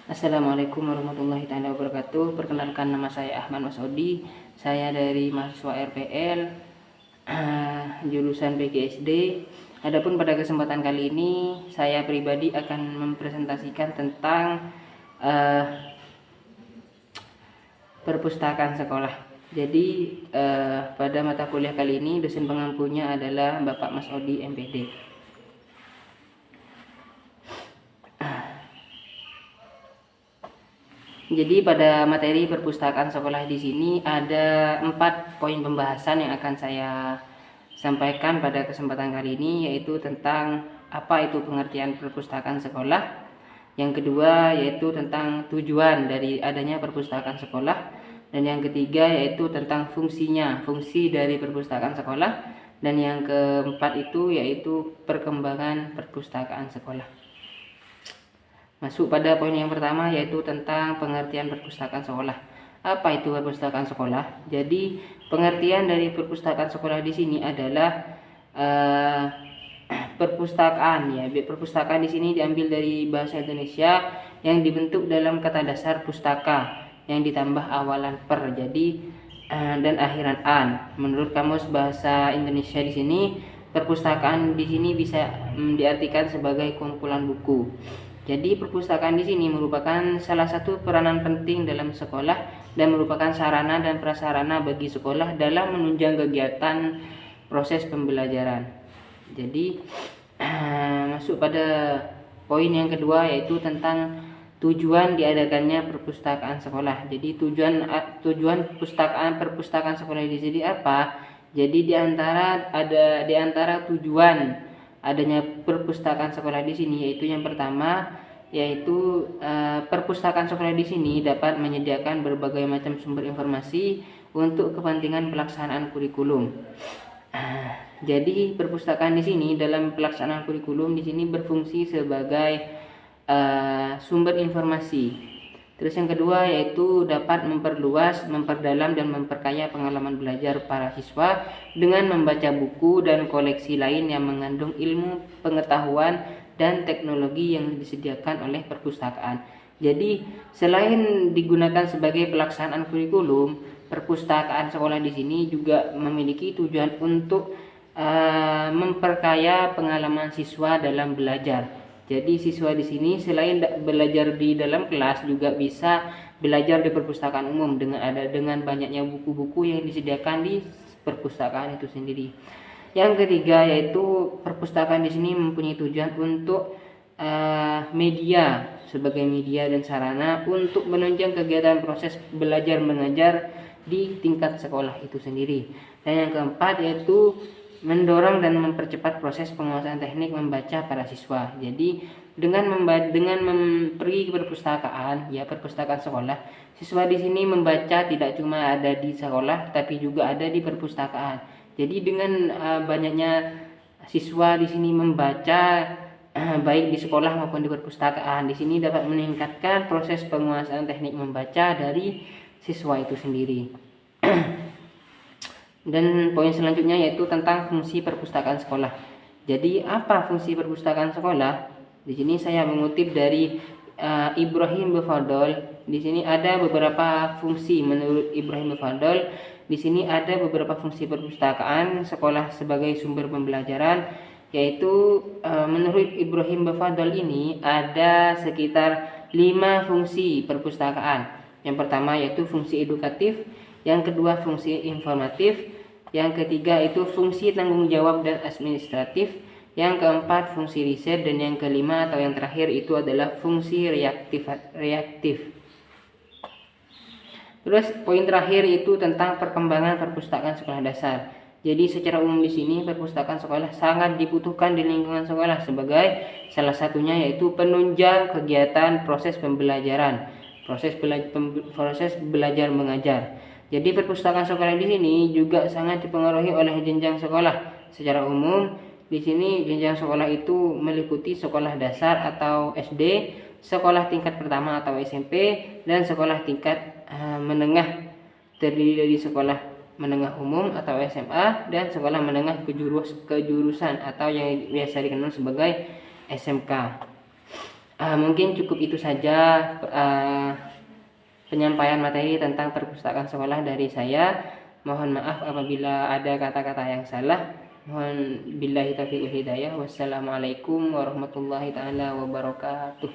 Assalamualaikum warahmatullahi taala wabarakatuh. Perkenalkan, nama saya Ahmad Masudi. Saya dari mahasiswa RPL jurusan PGSD. Adapun pada kesempatan kali ini saya pribadi akan mempresentasikan tentang perpustakaan sekolah. Jadi pada mata kuliah kali ini dosen pengampunya adalah Bapak Mas Odi MPD. Jadi pada materi perpustakaan sekolah di sini ada 4 poin pembahasan yang akan saya sampaikan pada kesempatan kali ini, yaitu tentang apa itu pengertian perpustakaan sekolah. Yang kedua yaitu tentang tujuan dari adanya perpustakaan sekolah, dan yang ketiga yaitu tentang fungsi dari perpustakaan sekolah, dan yang keempat itu yaitu perkembangan perpustakaan sekolah. Masuk pada poin yang pertama, yaitu tentang pengertian perpustakaan sekolah. Apa itu perpustakaan sekolah? Jadi pengertian dari perpustakaan sekolah di sini adalah perpustakaan, ya. Perpustakaan di sini diambil dari bahasa Indonesia yang dibentuk dalam kata dasar pustaka yang ditambah awalan per, jadi dan akhiran an. Menurut Kamus Bahasa Indonesia di sini, perpustakaan di sini bisa diartikan sebagai kumpulan buku. Jadi perpustakaan di sini merupakan salah satu peranan penting dalam sekolah dan merupakan sarana dan prasarana bagi sekolah dalam menunjang kegiatan proses pembelajaran. Jadi masuk pada poin yang kedua, yaitu tentang tujuan diadakannya perpustakaan sekolah. Jadi tujuan perpustakaan sekolah di sini apa? Jadi di antara tujuan adanya perpustakaan sekolah di sini, yaitu yang pertama yaitu perpustakaan sekolah di sini dapat menyediakan berbagai macam sumber informasi untuk kepentingan pelaksanaan kurikulum. Jadi perpustakaan di sini dalam pelaksanaan kurikulum di sini berfungsi sebagai sumber informasi. Terus yang kedua yaitu dapat memperluas, memperdalam, dan memperkaya pengalaman belajar para siswa dengan membaca buku dan koleksi lain yang mengandung ilmu, pengetahuan, dan teknologi yang disediakan oleh perpustakaan. Jadi selain digunakan sebagai pelaksanaan kurikulum, perpustakaan sekolah di sini juga memiliki tujuan untuk memperkaya pengalaman siswa dalam belajar. Jadi siswa di sini selain belajar di dalam kelas juga bisa belajar di perpustakaan umum dengan banyaknya buku-buku yang disediakan di perpustakaan itu sendiri. Yang ketiga yaitu perpustakaan di sini mempunyai tujuan untuk sebagai media dan sarana untuk menunjang kegiatan proses belajar mengajar di tingkat sekolah itu sendiri. Dan yang keempat yaitu mendorong dan mempercepat proses penguasaan teknik membaca para siswa. Jadi dengan pergi ke perpustakaan sekolah, siswa di sini membaca tidak cuma ada di sekolah tapi juga ada di perpustakaan. Jadi dengan banyaknya siswa di sini membaca baik di sekolah maupun di perpustakaan, di sini dapat meningkatkan proses penguasaan teknik membaca dari siswa itu sendiri. Dan poin selanjutnya yaitu tentang fungsi perpustakaan sekolah. Jadi apa fungsi perpustakaan sekolah? Di sini saya mengutip dari Ibrahim Befadol. Di sini ada beberapa fungsi menurut Ibrahim Befadol. Di sini ada beberapa fungsi perpustakaan sekolah sebagai sumber pembelajaran, yaitu menurut Ibrahim Befadol ini ada sekitar 5 fungsi perpustakaan. Yang pertama yaitu fungsi edukatif, yang kedua fungsi informatif, yang ketiga itu fungsi tanggung jawab dan administratif, yang keempat fungsi riset, dan yang kelima atau yang terakhir itu adalah fungsi reaktif. Terus poin terakhir itu tentang perkembangan perpustakaan sekolah dasar. Jadi secara umum di sini perpustakaan sekolah sangat dibutuhkan di lingkungan sekolah sebagai salah satunya yaitu penunjang kegiatan proses pembelajaran, proses belajar mengajar. Jadi perpustakaan sekolah di sini juga sangat dipengaruhi oleh jenjang sekolah. Secara umum di sini jenjang sekolah itu meliputi sekolah dasar atau SD, sekolah tingkat pertama atau SMP, dan sekolah tingkat menengah terdiri dari sekolah menengah umum atau SMA dan sekolah menengah kejurusan atau yang biasa dikenal sebagai SMK. Mungkin cukup itu saja penyampaian materi tentang perpustakaan sekolah dari saya. Mohon maaf apabila ada kata-kata yang salah. Mohon billahi taufiq wal hidayah. Wassalamualaikum warahmatullahi taala wabarakatuh.